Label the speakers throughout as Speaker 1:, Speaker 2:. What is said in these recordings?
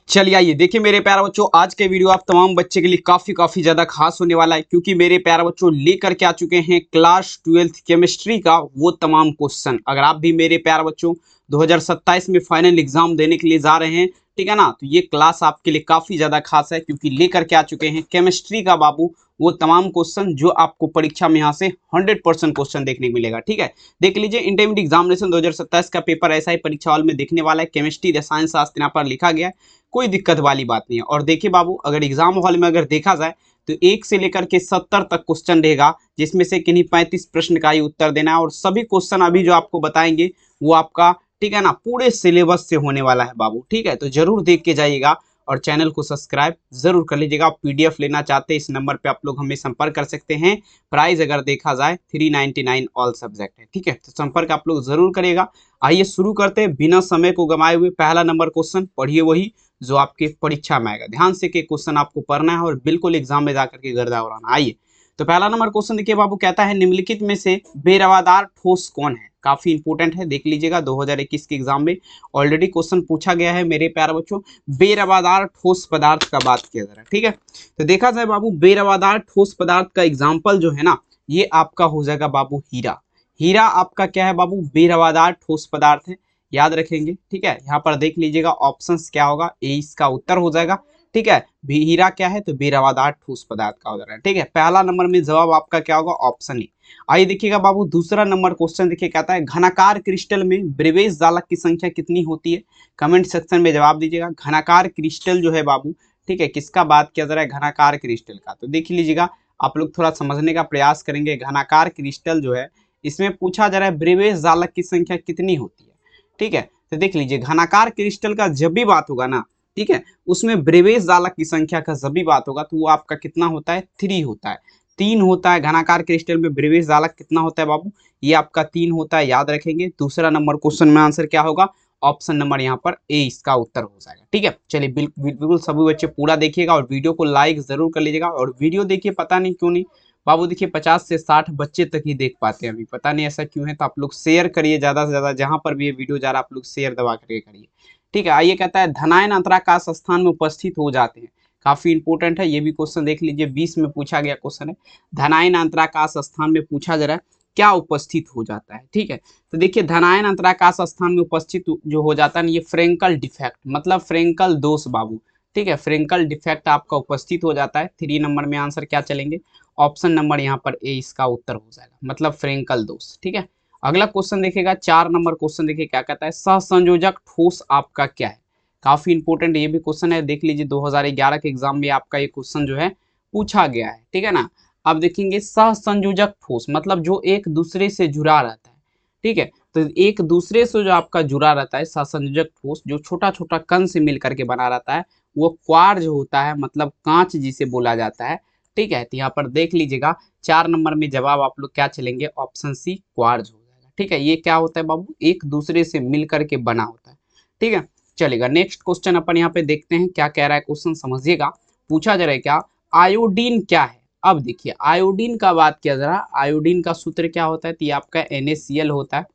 Speaker 1: चलिए आइए देखिए मेरे प्यारे बच्चों, आज के वीडियो आप तमाम बच्चे के लिए काफी ज्यादा खास होने वाला है, क्योंकि मेरे प्यारे बच्चों लेकर के आ चुके हैं क्लास 12th केमिस्ट्री का वो तमाम क्वेश्चन। अगर आप भी मेरे प्यारे बच्चों 2027 में फाइनल एग्जाम देने के लिए जा रहे हैं, ठीक है ना, तो ये क्लास आपके लिए काफी ज्यादा खास है, क्योंकि लेकर के आ चुके हैं केमिस्ट्री का बाबू वो तमाम क्वेश्चन जो आपको परीक्षा में यहाँ से 100% क्वेश्चन देखने को मिलेगा। ठीक है, देख लीजिए इंटरमीडिएट एग्जामिनेशन 2027 का पेपर ऐसा ही परीक्षा हॉल में देखने वाला है। केमिस्ट्री रसायन शास्त्र यहाँ पर लिखा गया है, कोई दिक्कत वाली बात नहीं है। और देखिए बाबू, अगर एग्जाम हॉल में अगर देखा जाए तो 1 से लेकर के 70 तक क्वेश्चन रहेगा, जिसमें से किन्हीं 35 प्रश्न का ही उत्तर देना है। और सभी क्वेश्चन अभी जो आपको बताएंगे वो आपका, ठीक है ना, पूरे सिलेबस से होने वाला है बाबू। ठीक है, तो जरूर देख के जाइएगा और चैनल को सब्सक्राइब जरूर कर लीजिएगा। आप पीडीएफ लेना चाहते हैं इस नंबर पे आप लोग हमें संपर्क कर सकते हैं। प्राइस अगर देखा जाए 399 ऑल सब्जेक्ट है। ठीक है, तो संपर्क आप लोग जरूर करिएगा। आइए शुरू करते हैं बिना समय को गंवाए हुए। पहला नंबर क्वेश्चन पढ़िए वही जो आपके परीक्षा में आएगा। ध्यान से के क्वेश्चन आपको पढ़ना है और बिल्कुल एग्जाम में जाकर के गर्दा उड़ाना। आइए तो पहला नंबर क्वेश्चन देखिए बाबू, कहता है निम्नलिखित में से बेरवादार ठोस कौन है। काफी इंपोर्टेंट है, देख लीजिएगा 2021 के एग्जाम में ऑलरेडी क्वेश्चन पूछा गया है मेरे प्यारे बच्चों। बेरवादार ठोस पदार्थ का बात किया जा रहा है। ठीक है, तो देखा जाए बाबू बेरवादार ठोस पदार्थ का एग्जाम्पल जो है ना, ये आपका हो जाएगा बाबू हीरा। हीरा आपका क्या है बाबू, बेरवादार ठोस पदार्थ है, याद रखेंगे। ठीक है, यहाँ पर देख लीजिएगा ऑप्शंस क्या होगा, ए इसका उत्तर हो जाएगा। ठीक है, हीरा क्या है तो बेरवादार ठोस पदार्थ का उदाहरण है। ठीक है, पहला नंबर में जवाब आपका क्या होगा, ऑप्शन ए। आइए देखिएगा बाबू दूसरा नंबर क्वेश्चन देखिए, कहता है घनाकार क्रिस्टल में ब्रेवेज जालक की संख्या कितनी होती है। कमेंट सेक्शन में जवाब दीजिएगा। घनाकार क्रिस्टल जो है बाबू, ठीक है, किसका बात किया जा रहा है, घनाकार क्रिस्टल का। तो देख लीजिएगा, आप लोग थोड़ा समझने का प्रयास करेंगे। घनाकार क्रिस्टल जो है इसमें पूछा जा रहा है ब्रेवेज जालक की संख्या कितनी होती है। ठीक है, तो देख लीजिए घनाकार क्रिस्टल का जब भी बात होगा ना, ठीक है, उसमें ब्रेवेज जालक की संख्या का जब भी बात होगा तो वो आपका कितना होता है, 3 होता है, 3 होता है। घनाकार क्रिस्टल में ब्रेवेज जालक कितना होता है बाबू, ये आपका 3 होता है, याद रखेंगे। दूसरा नंबर क्वेश्चन में आंसर क्या होगा, ऑप्शन नंबर यहाँ पर ए इसका उत्तर हो जाएगा। ठीक है, चलिए बिल्कुल सभी बच्चे पूरा देखिएगा और वीडियो को लाइक जरूर कर लीजिएगा। और वीडियो देखिए, पता नहीं क्यों नहीं बाबू, देखिए 50 से 60 बच्चे तक ही देख पाते हैं अभी, पता नहीं ऐसा क्यों है। तो आप लोग शेयर करिए ज्यादा से ज्यादा, जहां पर भी ये वीडियो जा रहा है आप लोग शेयर दबा करके करिए। ठीक है, आइए कहता है धनायन अंतराकाश स्थान में उपस्थित हो जाते हैं। काफी इंपोर्टेंट है ये भी क्वेश्चन, देख लीजिए 20 में पूछा गया क्वेश्चन है। धनायन अंतराकाश स्थान में पूछा जा रहा है क्या उपस्थित हो जाता है। ठीक है, तो देखिए धनायन अंतराकाश स्थान में उपस्थित जो हो जाता है ये फ्रेंकल डिफेक्ट, मतलब फ्रेंकल दोष बाबू। ठीक है, फ्रेंकल डिफेक्ट आपका उपस्थित हो जाता है। 3 नंबर में आंसर क्या चलेंगे, ऑप्शन नंबर यहाँ पर ए इसका उत्तर हो जाएगा, मतलब फ्रेंकल दोष। ठीक है, अगला क्वेश्चन देखिएगा 4 नंबर क्वेश्चन देखिए क्या कहता है, सहसंयोजक ठोस आपका क्या है। काफी इंपोर्टेंट ये भी क्वेश्चन है, देख लीजिए 2011 के एग्जाम में आपका ये क्वेश्चन जो है पूछा गया है। ठीक है ना, अब देखेंगे सहसंयोजक ठोस मतलब जो एक दूसरे से जुड़ा रहता है। ठीक है, तो एक दूसरे से जो आपका जुड़ा रहता है सहसंयोजक ठोस, जो छोटा छोटा कण से मिल करके बना रहता है, वो क्वार्ज होता है, मतलब कांच जिसे बोला जाता है। ठीक है, तो यहाँ पर देख लीजिएगा 4 नंबर में जवाब आप लोग क्या चलेंगे, ऑप्शन सी क्वार्ज हो जाएगा। ठीक है, ये क्या होता है बाबू, एक दूसरे से मिल करके बना होता है। ठीक है, चलेगा नेक्स्ट क्वेश्चन अपन यहाँ पे देखते हैं क्या कह रहा है क्वेश्चन, समझिएगा। पूछा जा रहा है क्या, आयोडीन क्या है। अब देखिए आयोडीन का बात किया जा रहा है, आयोडीन का सूत्र क्या होता है, तो ये आपका NaCl होता है,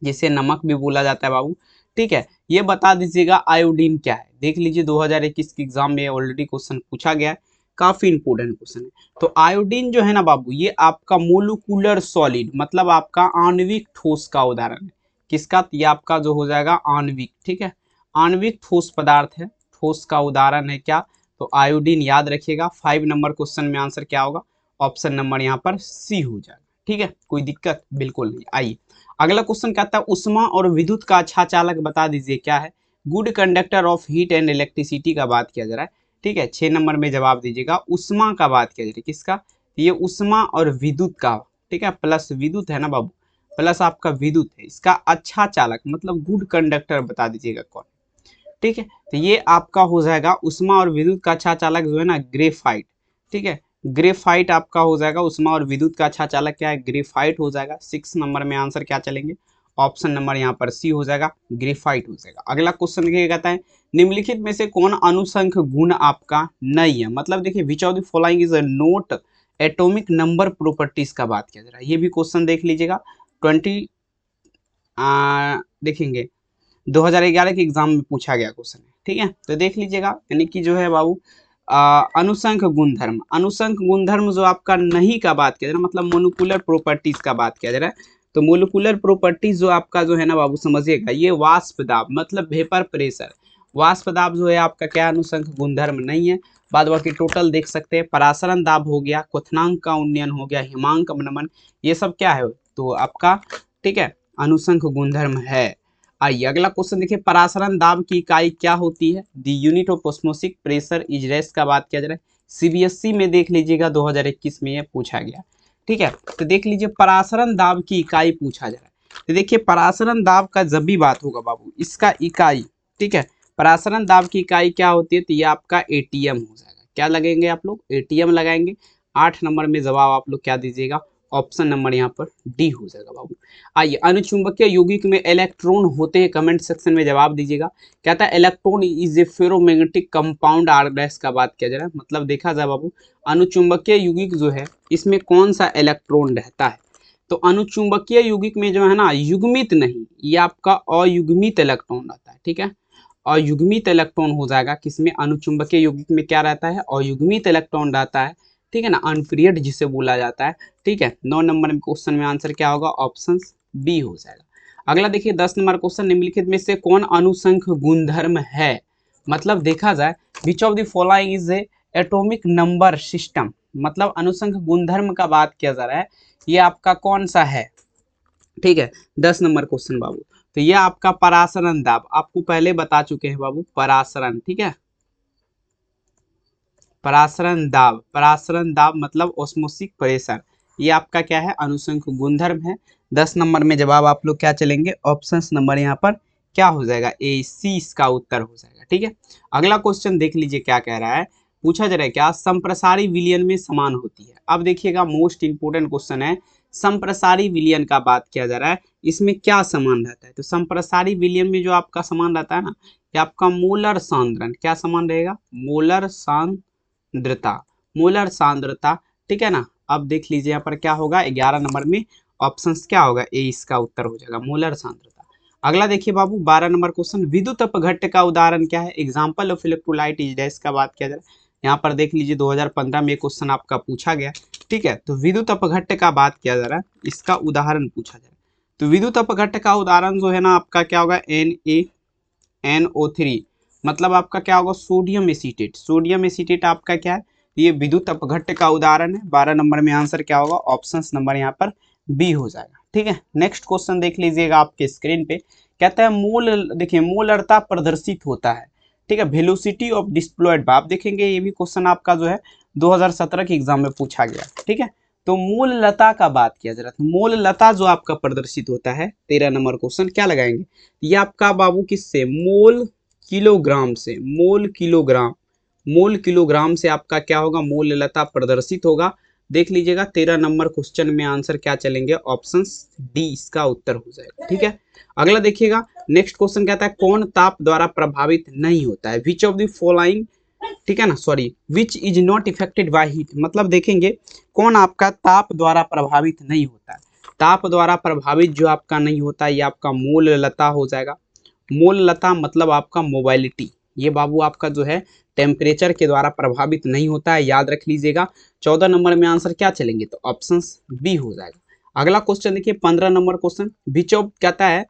Speaker 1: जिसे नमक भी बोला जाता है बाबू। ठीक है, ये बता दीजिएगा आयोडीन क्या है। देख लीजिए 2021 के एग्जाम में ऑलरेडी क्वेश्चन पूछा गया है, काफी इंपोर्टेंट क्वेश्चन है। तो आयोडीन जो है ना बाबू, ये आपका मोलिकुलर सॉलिड, मतलब आपका आणविक ठोस का उदाहरण है। किसका, ये आपका जो हो जाएगा आणविक। ठीक है, आणविक ठोस पदार्थ है, ठोस का उदाहरण है क्या, तो आयोडीन, याद रखिएगा। 5 नंबर क्वेश्चन में आंसर क्या होगा, ऑप्शन नंबर यहाँ पर सी हो जाएगा। ठीक है, कोई दिक्कत बिल्कुल नहीं। आइए अगला क्वेश्चन कहता है उष्मा और विद्युत का अच्छा चालक बता दीजिए क्या है। Good conductor of heat and electricity का बात किया जा रहा है। ठीक है, 6 नंबर में जवाब दीजिएगा। उष्मा का बात किया जा रहा है, किसका, ये उष्मा और विद्युत का। ठीक है, प्लस विद्युत है ना बाबू, प्लस आपका विद्युत है, इसका अच्छा चालक मतलब गुड कंडक्टर बता दीजिएगा कौन। ठीक है, तो ये आपका हो जाएगा उष्मा और विद्युत का अच्छा चालक जो है ना, ग्रेफाइट। ठीक है, ग्रेफाइट आपका हो जाएगा। उष्मा और विद्युत का अच्छा चालक क्या है, ग्रेफाइट हो जाएगा। 6 नंबर में आंसर क्या चलेंगे, ऑप्शन नंबर यहाँ पर सी हो जाएगा, ग्रेफाइट हो जाएगा। अगला क्वेश्चन देखिए कहता है निम्नलिखित में से कौन अनुसंख्य गुण आपका नहीं है, मतलब देखिए विच of the following is a note atomic number properties का बात किया जा रहा है। ये भी क्वेश्चन देख लीजिएगा 20 देखेंगे 2011 के एग्जाम में पूछा गया क्वेश्चन है। ठीक है, तो देख लीजिएगा, यानी कि जो है बाबू अनुसंख गुणधर्म, अनुसंख गुणधर्म जो आपका नहीं का बात किया जा रहा है, मतलब मोलिकुलर प्रॉपर्टीज का बात किया जा रहा है। तो मोलिकुलर प्रॉपर्टीज जो आपका जो है ना बाबू समझिएगा, ये वाष्प दाब मतलब वेपर प्रेशर, वाष्प दाब जो है आपका क्या अनुसंख गुणधर्म नहीं है। बाद बाकी टोटल देख सकते हैं, परासरण दाब हो गया, क्वथनांक का उन्नयन हो गया, हिमांक अपनमन, ये सब क्या है तो आपका ठीक है अनुसंख गुणधर्म है। आइए अगला क्वेश्चन देखिए, परासरण दाब की इकाई क्या होती है? The unit of osmotic pressure is रेस का बात किया जा रहा है। सीबीएसई में देख लीजिएगा 2021 में ये पूछा गया। ठीक है, तो देख लीजिए परासरण दाब की इकाई पूछा जा रहा है। तो देखिए परासरण दाब का जब भी बात होगा बाबू, इसका इकाई, ठीक है, परासरण दाब की इकाई क्या होती है? तो ये आपका एटीएम हो जाएगा। क्या लगेंगे आप लोग? एटीएम लगाएंगे। 8 नंबर में जवाब आप लोग क्या दीजिएगा? ऑप्शन नंबर यहाँ पर डी हो जाएगा बाबू। आइए अनुचुंबकीय यौगिक में इलेक्ट्रॉन होते हैं, कमेंट सेक्शन में जवाब दीजिएगा। कहता है electron is a ferromagnetic compound, or dash का बात किया जा रहा है। मतलब देखा जाए बाबू, अनुचुंबकीय यौगिक जो है इसमें कौन सा इलेक्ट्रॉन रहता है? तो अनुचुंबकीय यौगिक में जो है ना युग्मित नहीं, ये आपका अयुग्मित इलेक्ट्रॉन रहता है। ठीक है, अयुग्मित इलेक्ट्रॉन हो जाएगा किसमें? अनुचुंबकीय यौगिक में क्या रहता है? अयुग्मित इलेक्ट्रॉन रहता है। ठीक है ना, अनपीरियड जिसे बोला जाता है। ठीक है, 9 नंबर में क्वेश्चन में आंसर क्या होगा? ऑप्शन बी हो जाएगा। अगला देखिए 10 नंबर क्वेश्चन, निम्नलिखित में से कौन अनुसंख गुणधर्म है? मतलब देखा जाए विच of the following is A atomic number system, मतलब अनुसंख गुणधर्म का बात किया जा रहा है, ये आपका कौन सा है? ठीक है, 10 नंबर क्वेश्चन बाबू, तो ये आपका परासरण दाब, आपको पहले बता चुके हैं बाबू परासरण। ठीक है, परासरण दाब, परासरण दाब मतलब ऑस्मोसिक प्रेशर, ये आपका क्या है? अनुसंख गुणधर्म है। 10 नंबर में जवाब आप लोग क्या चलेंगे? ऑप्शन नंबर यहाँ पर क्या हो जाएगा? ए सी इसका उत्तर हो जाएगा। ठीक है, अगला क्वेश्चन देख लीजिए क्या कह रहा है, पूछा जा रहा है क्या संप्रसारी विलयन में समान होती है। अब देखिएगा मोस्ट इंपोर्टेंट क्वेश्चन है, संप्रसारी विलयन का बात किया जा रहा है, इसमें क्या समान रहता है? तो संप्रसारी विलयन में जो आपका समान रहता है ना, ये आपका मोलर सांद्रण, क्या समान रहेगा? मोलर सांद्रता, मोलर सांद्रता। ठीक है ना, अब देख लीजिए यहाँ पर क्या होगा? 11 नंबर में ऑप्शन क्या होगा? ए इसका उत्तर हो जाएगा, मोलर सांद्रता। अगला देखिए बाबू 12 नंबर क्वेश्चन, विद्युत अपघट्ट का उदाहरण क्या है? Example of electrolyte is dash का बात किया जा रहा है। यहाँ पर देख लीजिए 2015 में क्वेश्चन आपका पूछा गया। ठीक है, तो विद्युत अपघट्ट का बात किया जा रहा है, इसका उदाहरण पूछा जा रहा है। तो विद्युत अपघट्ट का उदाहरण जो है ना आपका क्या होगा? NaNO3, मतलब आपका क्या होगा? सोडियम एसीटेट, सोडियम एसीटेट आपका क्या है? ये विद्युत अपघट्ट का उदाहरण है। 12 नंबर में आंसर क्या होगा? ऑप्शन नंबर यहाँ पर बी हो जाएगा। ठीक है, नेक्स्ट क्वेश्चन देख लीजिएगा आपके स्क्रीन पे, कहता है मोल, देखिए मोलरता प्रदर्शित होता है। ठीक है, वेलोसिटी ऑफ डिप्लॉयड भाप देखेंगे, ये भी क्वेश्चन आपका जो है 2017 के एग्जाम में पूछा गया। ठीक है, तो मूल लता का बात किया जा रहा था, मूल लता जो आपका प्रदर्शित होता है, 13 नंबर क्वेश्चन क्या लगाएंगे? ये आपका बाबू किससे? मोल किलोग्राम से, मोल किलोग्राम, मोल किलोग्राम से आपका क्या होगा? मूल लता प्रदर्शित होगा। देख लीजिएगा 13 नंबर क्वेश्चन में आंसर क्या चलेंगे? ऑप्शन डी इसका उत्तर हो जाएगा। ठीक है, अगला देखिएगा नेक्स्ट क्वेश्चन कहता है कौन ताप द्वारा प्रभावित नहीं होता है? विच ऑफ द फॉलोइंग, ठीक है ना, sorry, which is not affected by heat, मतलब देखेंगे कौन आपका ताप द्वारा प्रभावित नहीं होता है। ताप द्वारा प्रभावित जो आपका नहीं होता है, ये आपका मूल लता हो जाएगा। मूल लता मतलब आपका मोबाइलिटी, ये बाबू आपका जो है टेम्परेचर के द्वारा प्रभावित नहीं होता है, याद रख लीजिएगा। 14 नंबर में आंसर क्या चलेंगे? तो ऑप्शन बी हो जाएगा। अगला क्वेश्चन देखिए 15 नंबर क्वेश्चन, विच ऑफ कहता है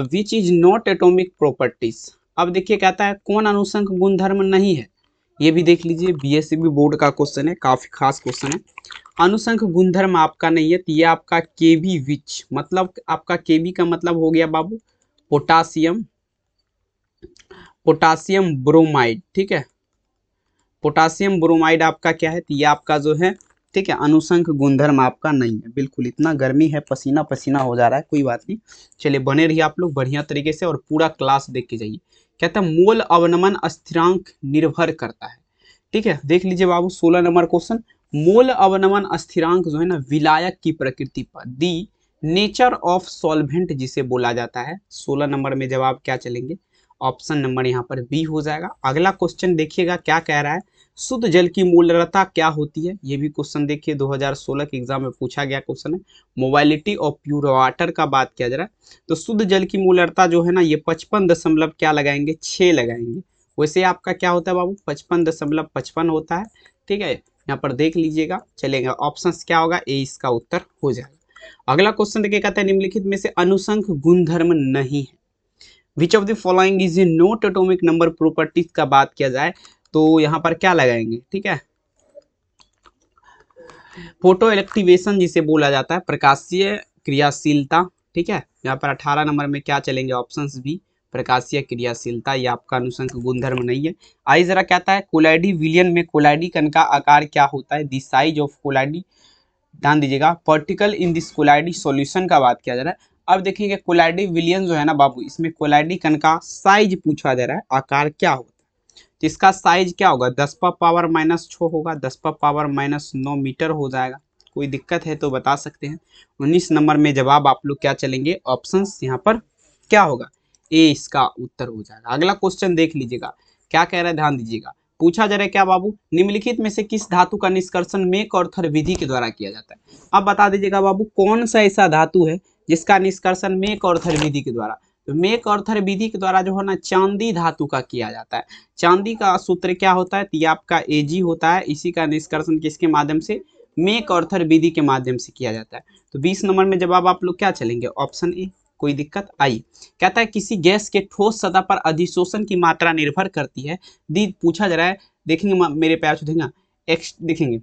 Speaker 1: which is not atomic properties. अब देखिए कहता है कौन अनुसंख गुणधर्म नहीं है, ये भी देख लीजिए, बीएससीबी बोर्ड का क्वेश्चन है, काफी खास क्वेश्चन है। अनुसंख गुणधर्म आपका नहीं है, तो ये आपका केबी विच, मतलब आपका केबी का मतलब हो गया बाबू पोटासियम, पोटासियम ब्रोमाइड। ठीक है, पोटासियम ब्रोमाइड आपका क्या है? तो ये आपका जो है ठीक है अनुसंख गुणधर्म आपका नहीं है। बिल्कुल, इतना गर्मी है, पसीना पसीना हो जा रहा है, कोई बात नहीं, चलिए बने रहिए आप लोग बढ़िया तरीके से और पूरा क्लास देख के जाइए। कहता है मोल अवनमन स्थिरांक निर्भर करता है। ठीक है, देख लीजिए बाबू 16 नंबर क्वेश्चन, मोल अवनमन स्थिरांक जो है ना विलायक की प्रकृति पर, दी नेचर ऑफ सॉल्वेंट जिसे बोला जाता है। 16 नंबर में जवाब क्या चलेंगे? ऑप्शन नंबर यहाँ पर बी हो जाएगा। अगला क्वेश्चन देखिएगा क्या कह रहा है, शुद्ध जल की मूलरता क्या होती है। ये भी क्वेश्चन देखिए 2016 के एग्जाम में पूछा गया क्वेश्चन है। मोबाइलिटी ऑफ प्योर वाटर का बात किया जा रहा है, तो शुद्ध जल की मूलरता जो है ना ये 55 दशमलव क्या लगाएंगे 6 लगाएंगे। वैसे आपका क्या होता है बाबू 55.55 होता है। ठीक है, यहाँ पर देख लीजिएगा चलेगा। ऑप्शन क्या होगा, ए इसका उत्तर हो जाएगा। अगला क्वेश्चन देखिए कहता है निम्नलिखित में से अनुसंख गुणधर्म नहीं है। विच of the following is A not atomic number properties का बात किया जाए तो यहाँ पर क्या लगाएंगे। ठीक है, फोटो इलेक्टिवेशन जिसे बोला जाता है, प्रकाशीय क्रियाशीलता। ठीक है, यहाँ पर 18 नंबर में क्या चलेंगे, ऑप्शंस बी प्रकाशीय क्रियाशीलता। ये आपका अनुसंख गुणधर्म नहीं है। आई जरा कहता है कोलाइडी विलियन में कोलाइडी कण का आकार क्या होता है, द साइज ऑफ कोलाइडी। ध्यान दीजिएगा पार्टिकल इन दिस कोलाइडी सॉल्यूशन का बात किया जा रहा है। अब देखिएगा कोलाइडी विलियन जो है ना बाबू, इसमें कोलाइडी कण का साइज पूछा जा रहा है, आकार क्या होता है। तो इसका साइज क्या होगा, 10⁻⁻6 होगा, 10⁻⁻9 मीटर हो जाएगा। कोई दिक्कत है तो बता सकते हैं। 19 नंबर में जवाब आप लोग क्या चलेंगे, ऑप्शंस यहाँ पर क्या होगा, ए इसका उत्तर हो जाएगा। अगला क्वेश्चन देख लीजिएगा क्या कह रहा है, ध्यान दीजिएगा। पूछा जा रहा है क्या बाबू, निम्नलिखित में से किस धातु का निष्कर्षण मेक-ऑर्थर विधि के द्वारा किया जाता है। अब बता दीजिएगा बाबू कौन सा ऐसा धातु है जिसका निष्कर्षण मेक-ऑर्थर विधि के द्वारा। तो मेक-ऑर्थर विधि के द्वारा जो है ना चांदी धातु का किया जाता है। चांदी का सूत्र क्या होता है, तो ये आपका Ag होता है। इसी का निष्कर्षण किसके माध्यम से, मेक-ऑर्थर विधि के माध्यम से किया जाता है। तो 20 नंबर में जवाब आप लोग क्या चलेंगे, ऑप्शन ए। कोई दिक्कत आई, कहता है किसी गैस के ठोस सतह पर अधिशोषण की मात्रा निर्भर करती है। दी पूछा जा रहा है, देखेंगे मेरे प्यार से देखेंगे एक्स देखेंगे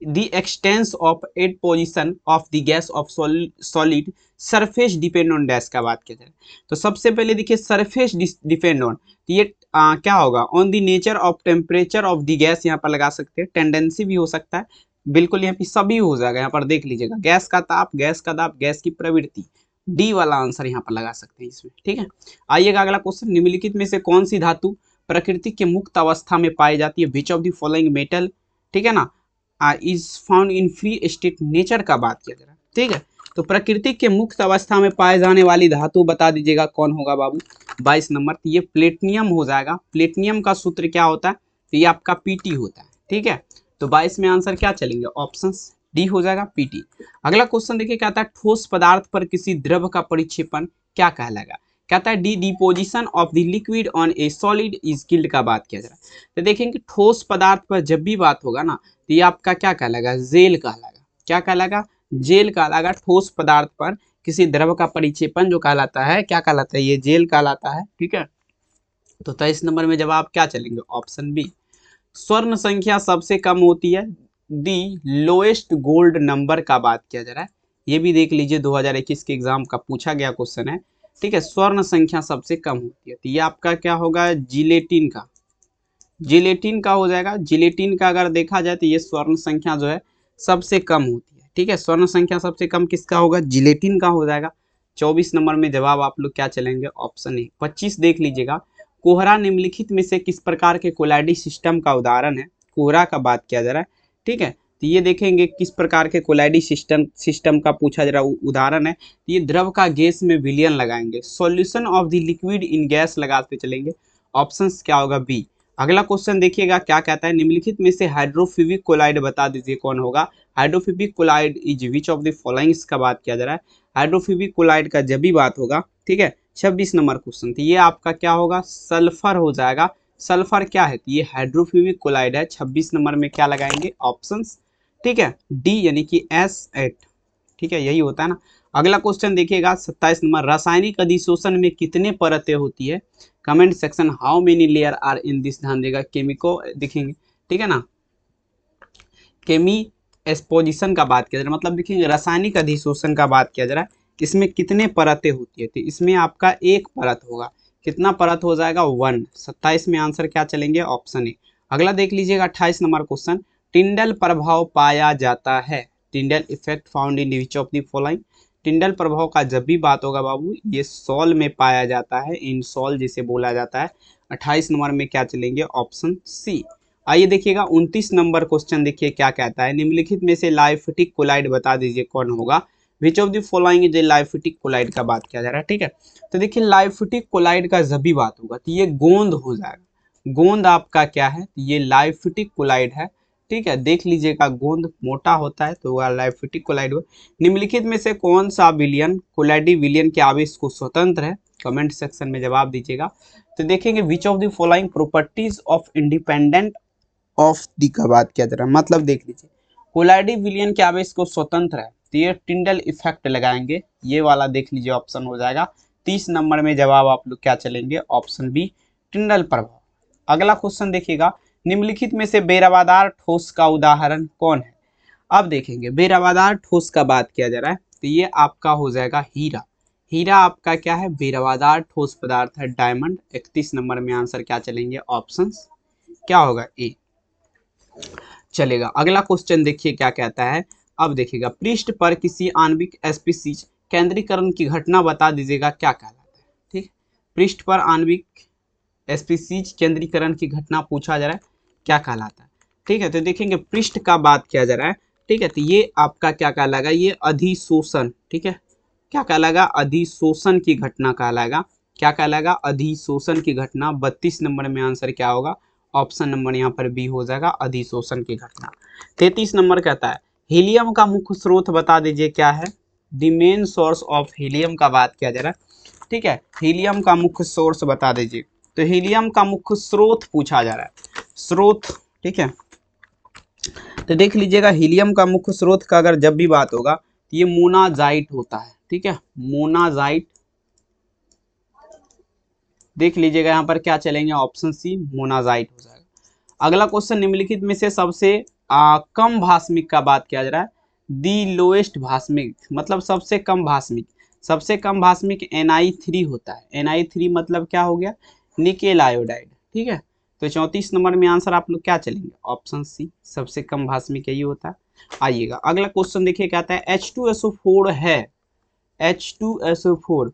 Speaker 1: the extent of at position of the gas of solid surface depend on dash का बात किया जाए तो सबसे पहले देखिए सरफेस डिपेंड ऑन, तो ये क्या होगा, on the nature of temperature of the gas यहाँ पर लगा सकते हैं, टेंडेंसी भी हो सकता है, बिल्कुल यहाँ पे सभी हो जाएगा। यहाँ पर देख लीजिएगा गैस का ताप, गैस का दाब, गैस की प्रवृत्ति, डी वाला आंसर यहाँ पर लगा सकते हैं इसमें। ठीक है, आइएगा अगला क्वेश्चन, निम्नलिखित में से कौन सी धातु प्रकृति के मुक्त अवस्था में पाई जाती है, विच ऑफ द फॉलोइंग मेटल, ठीक है ना, is found in free state nature का बात किया जा रहा है। ठीक है, तो प्रकृति के मुक्त अवस्था में पाए जाने वाली धातु बता दीजिएगा कौन होगा बाबू, 22 नंबर, तो ये प्लेटिनियम हो जाएगा। प्लेटिनियम का सूत्र क्या होता है, तो ये आपका पीटी होता है। ठीक है, तो 22 में आंसर क्या चलेंगे, ऑप्शंस डी हो जाएगा पीटी। अगला क्वेश्चन देखिए कहता है ठोस पदार्थ पर किसी द्रव का परिक्षेपण क्या कहलाएगा, कहता है D deposition of the liquid on A solid is guild का बात किया जा रहा है। तो देखेंगे ठोस पदार्थ पर जब भी बात होगा ना तो ये आपका क्या कहलाएगा, जेल कहलाएगा। क्या कहलाएगा, जेल कहलाएगा। ठोस पदार्थ पर किसी द्रव का परिक्षेपण जो कहलाता है क्या कहलाता है, ये जेल कहलाता है। ठीक है, तो 23 नंबर में जवाब क्या चलेंगे, ऑप्शन बी। स्वर्ण संख्या सबसे कम होती है, दी लोएस्ट गोल्ड नंबर का बात किया जा रहा है। ये भी देख लीजिए 2021 के एग्जाम का पूछा गया क्वेश्चन है। ठीक है, स्वर्ण संख्या सबसे कम होती है, तो ये आपका क्या होगा, जिलेटिन का, जिलेटिन का हो जाएगा। जिलेटिन का अगर देखा जाए तो ये स्वर्ण संख्या जो है सबसे कम होती है। ठीक है, स्वर्ण संख्या सबसे कम किसका होगा, जिलेटिन का हो जाएगा। 24 नंबर में जवाब आप लोग क्या चलेंगे, ऑप्शन ए। 25 देख लीजिएगा, कोहरा निम्नलिखित में से किस प्रकार के कोलाइडी सिस्टम का उदाहरण है, कोहरा का बात किया जा रहा है। ठीक है, तो ये देखेंगे किस प्रकार के कोलाइडी सिस्टम का पूछा जा रहा उदाहरण है। तो ये द्रव का गैस में विलियन लगाएंगे, solution of the liquid in gas लगाते चलेंगे। ऑप्शंस क्या होगा, बी। अगला क्वेश्चन देखिएगा क्या कहता है, निम्नलिखित में से हाइड्रोफोबिक कोलाइड बता दीजिए कौन होगा। Hydrophobic colloid is which of the followings का बात किया जा रहा है। हाइड्रोफोबिक कोलाइड का जब भी बात होगा, ठीक है, 26 नंबर क्वेश्चन, तो ये आपका क्या होगा, सल्फर हो जाएगा। सल्फर क्या है, तो ये हाइड्रोफोबिक कोलाइड है। 26 नंबर में क्या लगाएंगे, ऑप्शंस, ठीक है, डी यानी कि S8। ठीक है, यही होता है ना। अगला क्वेश्चन देखिएगा 27 नंबर, रासायनिक अधिशोषण में कितने परतें होती है, comment section how many layer are in this, ध्यान देगा केमिको देखेंगे। ठीक है ना, केमी एक्सपोजिशन का बात किया जा रहा है, मतलब देखेंगे रासायनिक अधिशोषण का बात किया जा रहा है, इसमें कितने परतें होती है, तो इसमें आपका एक परत होगा। कितना परत हो जाएगा, 1। 27 में आंसर क्या चलेंगे, ऑप्शन ए। अगला देख लीजिएगा 28 नंबर क्वेश्चन, टिंडल प्रभाव पाया जाता है, Tyndall effect found in which of the following. टिंडल प्रभाव का जब भी बात होगा बाबू ये सॉल में पाया जाता है, इन सॉल जिसे बोला जाता है। 28 नंबर में क्या चलेंगे, ऑप्शन सी। आइए देखिएगा 29 नंबर क्वेश्चन देखिए क्या कहता है, निम्नलिखित में से लाइफटिक कोलाइड बता दीजिए कौन होगा। Which of the following is a lyophilic colloid का बात किया जा रहा है। ठीक है, तो देखिए लाइफिटिक कोलाइड का जब भी बात होगा तो ये गोंद हो जाएगा। गोंद आपका क्या है, ये लाइफिटिक कोलाइड है। ठीक है, देख लीजिएगा गोंद मोटा होता है तो वह लाइफिटिक कोलाइड हो। निम्नलिखित में से कौन सा विलयन कोलाइडी विलयन के आवेश को स्वतंत्र है, कमेंट सेक्शन में जवाब दीजिएगा। तो देखेंगे विच of the following properties of independent of D का बात किया जा रहा है। मतलब देख लीजिए कोलाइडी विलयन के आवेश को स्वतंत्र है तो ये टिंडल इफेक्ट लगाएंगे, ये वाला देख लीजिए ऑप्शन हो जाएगा 30 नंबर में। जवाब आप लोग क्या चलेंगे, ऑप्शन बी टिंडल प्रभाव। अगला क्वेश्चन देखिएगा, निम्नलिखित में से बेरवादार ठोस का उदाहरण कौन है। अब देखेंगे बेरवादार ठोस का बात किया जा रहा है तो ये आपका हो जाएगा हीरा। हीरा आपका क्या है, बेरवादार ठोस पदार्थ है डायमंड। 31 नंबर में आंसर क्या चलेंगे, ऑप्शन क्या होगा, ए चलेगा। अगला क्वेश्चन देखिए क्या कहता है। अब देखिएगा पृष्ठ पर किसी आणविक स्पीशीज केंद्रीकरण की घटना बता दीजिएगा क्या कहलाता है। ठीक, पृष्ठ पर आणविक स्पीशीज केंद्रीकरण की घटना पूछा जा रहा है, क्या कहलाता है। ठीक है, तो देखेंगे पृष्ठ का बात किया जा रहा है। ठीक है, तो ये आपका क्या कहलाएगा, ये अधिशोषण। ठीक है, क्या कहलाएगा, अधिशोषण की घटना कहलाएगा। क्या कहलाएगा, अधिशोषण की घटना। 32 नंबर में आंसर क्या होगा, ऑप्शन नंबर यहाँ पर बी हो जाएगा, अधिशोषण की घटना। 33 नंबर कहता है हीलियम का मुख्य स्रोत बता दीजिए क्या है। The main source of helium का बात किया जा रहा है। ठीक है, हीलियम का मुख्य सोर्स बता दीजिए। तो हीलियम का मुख्य स्रोत पूछा जा रहा है, स्रोत। ठीक है, तो देख लीजिएगा हीलियम का मुख्य स्रोत का अगर जब भी बात होगा तो ये मोनाजाइट होता है। ठीक है, मोनाजाइट देख लीजिएगा यहाँ पर क्या चलेंगे, ऑप्शन सी मोनाजाइट हो जाएगा। अगला क्वेश्चन, निम्नलिखित में से सबसे कम भास्मिक का बात किया जा रहा है। दी लोएस्ट भास्मिक मतलब सबसे कम भास्मिक। सबसे कम भास्मिक Na3 होता है। Na3 मतलब क्या हो गया, निकेल आयोडाइड। ठीक है, तो 34 नंबर में आंसर आप लोग क्या चलेंगे, ऑप्शन सी सबसे कम भास्मिक यही होता है। आइएगा अगला क्वेश्चन देखिए क्या आता है। H2SO4 है, H2SO4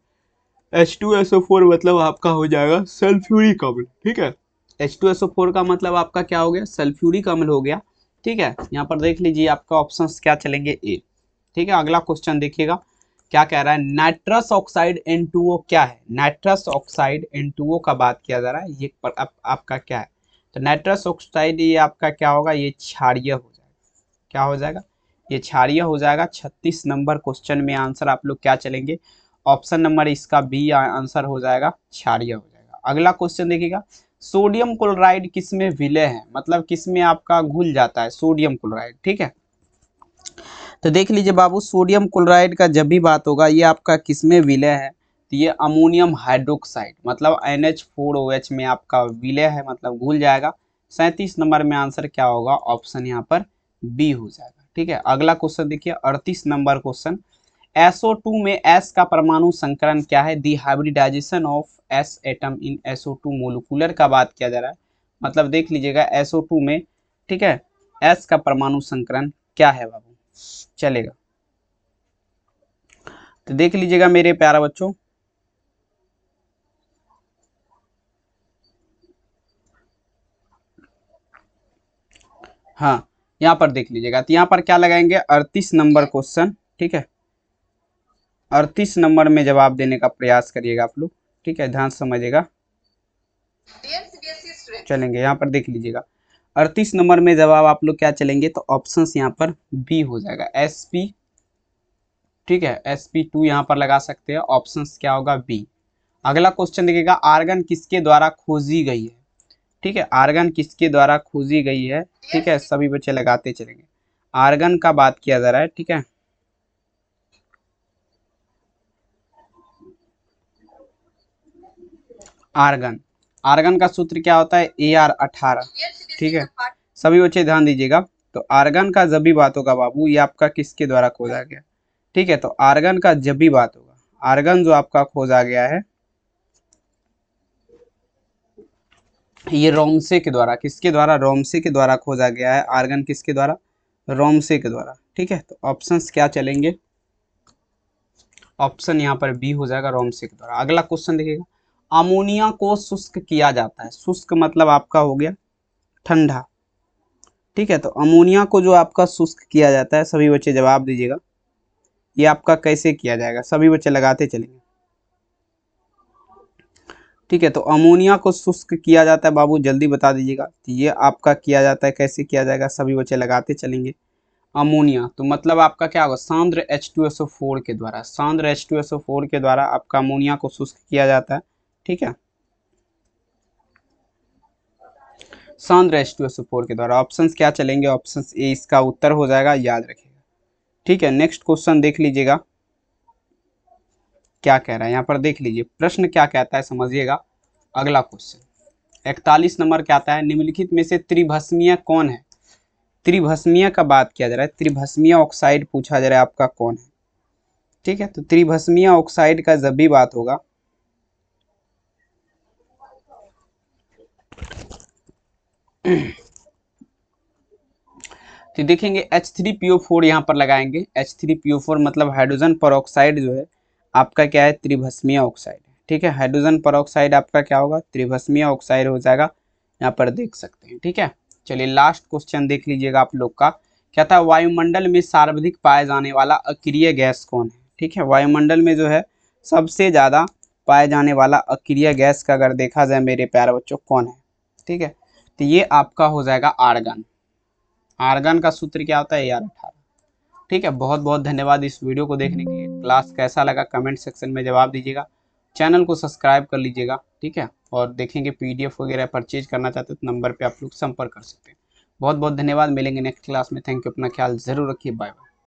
Speaker 1: H2SO4 मतलब आपका हो जाएगा सल्फ्यूरिक अम्ल। ठीक है, H2SO4 का मतलब आपका क्या हो गया, सल्फ्यूरिक अम्ल हो गया। ठीक है, यहाँ पर देख लीजिए आपका ऑप्शंस क्या चलेंगे, ए। ठीक है, अगला क्वेश्चन देखिएगा क्या कह रहा है। नाइट्रस ऑक्साइड N2O क्या है। नाइट्रस ऑक्साइड N2O का बात किया जा रहा है, ये पर आपका क्या है। तो नाइट्रस ऑक्साइड ये आपका क्या होगा, ये क्षारीय हो जाएगा। क्या हो जाएगा, ये क्षारीय हो जाएगा। 36 नंबर क्वेश्चन में आंसर आप लोग क्या चलेंगे, ऑप्शन नंबर इसका बी आंसर हो जाएगा, क्षारीय हो जाएगा। अगला क्वेश्चन देखिएगा, सोडियम क्लोराइड किसमें विलय है, मतलब किसमें आपका घुल जाता है सोडियम क्लोराइड। ठीक है, तो देख लीजिए बाबू सोडियम क्लोराइड का जब भी बात होगा ये आपका किसमें विलय है, तो ये अमोनियम हाइड्रोक्साइड मतलब NH4OH में आपका विलय है, मतलब घुल जाएगा। 37 नंबर में आंसर क्या होगा, ऑप्शन यहाँ पर बी हो जाएगा। ठीक है, अगला क्वेश्चन देखिए 38 नंबर क्वेश्चन। SO2 में S का परमाणु संकरण क्या है। The hybridisation of S atom in SO2 molecular का बात किया जा रहा है, मतलब देख लीजिएगा SO2 में। ठीक है, S का परमाणु संकरण क्या है बाबू, चलेगा। तो देख लीजिएगा मेरे प्यारे बच्चों, हाँ यहाँ पर देख लीजिएगा तो यहाँ पर क्या लगाएंगे, 38 नंबर क्वेश्चन। ठीक है, 38 नंबर में जवाब देने का प्रयास करिएगा आप लोग। ठीक है, ध्यान समझिएगा, चलेंगे यहाँ पर देख लीजिएगा 38 नंबर में जवाब आप लोग क्या चलेंगे, तो ऑप्शंस यहाँ पर बी हो जाएगा, SP। ठीक है, SP2 यहाँ पर लगा सकते हैं, ऑप्शंस क्या होगा, बी। अगला क्वेश्चन देखिएगा, आर्गन किसके द्वारा खोजी गई है। ठीक है, आर्गन किसके द्वारा खोजी गई है। ठीक है, सभी बच्चे लगाते चलेंगे, आर्गन का बात किया जा रहा है। ठीक है, आर्गन, आर्गन का सूत्र क्या होता है, AR18। ठीक है, सभी बच्चे ध्यान दीजिएगा। तो आर्गन का जब भी बात होगा बाबू ये आपका किसके द्वारा खोजा गया। ठीक है, तो आर्गन का जब भी बात होगा, आर्गन जो आपका खोजा गया है ये रोमसे के द्वारा, किसके द्वारा, रोमसे के द्वारा खोजा गया है। आर्गन किसके द्वारा, रोमसे के द्वारा। ठीक है, तो ऑप्शंस क्या चलेंगे, ऑप्शन यहाँ पर बी हो जाएगा, रोमसे के द्वारा। अगला क्वेश्चन देखिएगा, अमोनिया को शुष्क किया जाता है। शुष्क मतलब आपका हो गया ठंडा। ठीक है, तो अमोनिया को जो आपका शुष्क किया जाता है, सभी बच्चे जवाब दीजिएगा। ये आपका कैसे किया जाएगा, सभी बच्चे लगाते चलेंगे। ठीक है, तो अमोनिया को शुष्क किया जाता है, बाबू जल्दी बता दीजिएगा। तो ये आपका किया जाता है, कैसे किया जाएगा, सभी बच्चे लगाते चलेंगे। अमोनिया तो मतलब आपका क्या होगा, सांद्र H2SO4 के द्वारा, सांद्र H2SO4 के द्वारा आपका अमोनिया को शुष्क किया जाता है। ठीक है, सांद्र H2SO4 के द्वारा। ऑप्शंस क्या चलेंगे, ऑप्शंस ए इसका उत्तर हो जाएगा, याद रखिएगा। ठीक है, नेक्स्ट क्वेश्चन देख लीजिएगा क्या कह रहा है, यहाँ पर देख लीजिए प्रश्न क्या कहता है, समझिएगा। अगला क्वेश्चन 41 नंबर क्या आता है, निम्नलिखित में से त्रिभस्मीय कौन है। त्रिभस्मीय का बात किया जा रहा है, त्रिभस्मीय ऑक्साइड पूछा जा रहा है आपका कौन है। ठीक है, तो त्रिभस्मीय ऑक्साइड का जब भी बात होगा तो देखेंगे H3PO4 यहाँ पर लगाएंगे। H3PO4 मतलब हाइड्रोजन परऑक्साइड जो है आपका क्या है, त्रिभस्मीय ऑक्साइड है। ठीक है, हाइड्रोजन परऑक्साइड आपका क्या होगा, त्रिभस्मीय ऑक्साइड हो जाएगा, यहाँ पर देख सकते हैं। ठीक है, चलिए लास्ट क्वेश्चन देख लीजिएगा आप लोग का। क्या था, वायुमंडल में सर्वाधिक पाए जाने वाला अक्रिय गैस कौन है। ठीक है, वायुमंडल में जो है सबसे ज़्यादा पाए जाने वाला अक्रिय गैस का अगर देखा जाए मेरे प्यारे बच्चों कौन है। ठीक है, तो ये आपका हो जाएगा आर्गन। आर्गन का सूत्र क्या होता है, AR18। ठीक है, बहुत बहुत धन्यवाद इस वीडियो को देखने के लिए। क्लास कैसा लगा कमेंट सेक्शन में जवाब दीजिएगा। चैनल को सब्सक्राइब कर लीजिएगा। ठीक है, और देखेंगे PDF वगैरह परचेज करना चाहते हो तो नंबर पे आप लोग संपर्क कर सकते हैं। बहुत बहुत धन्यवाद, मिलेंगे नेक्स्ट क्लास में। थैंक यू, अपना ख्याल जरूर रखिए, बाय बाय।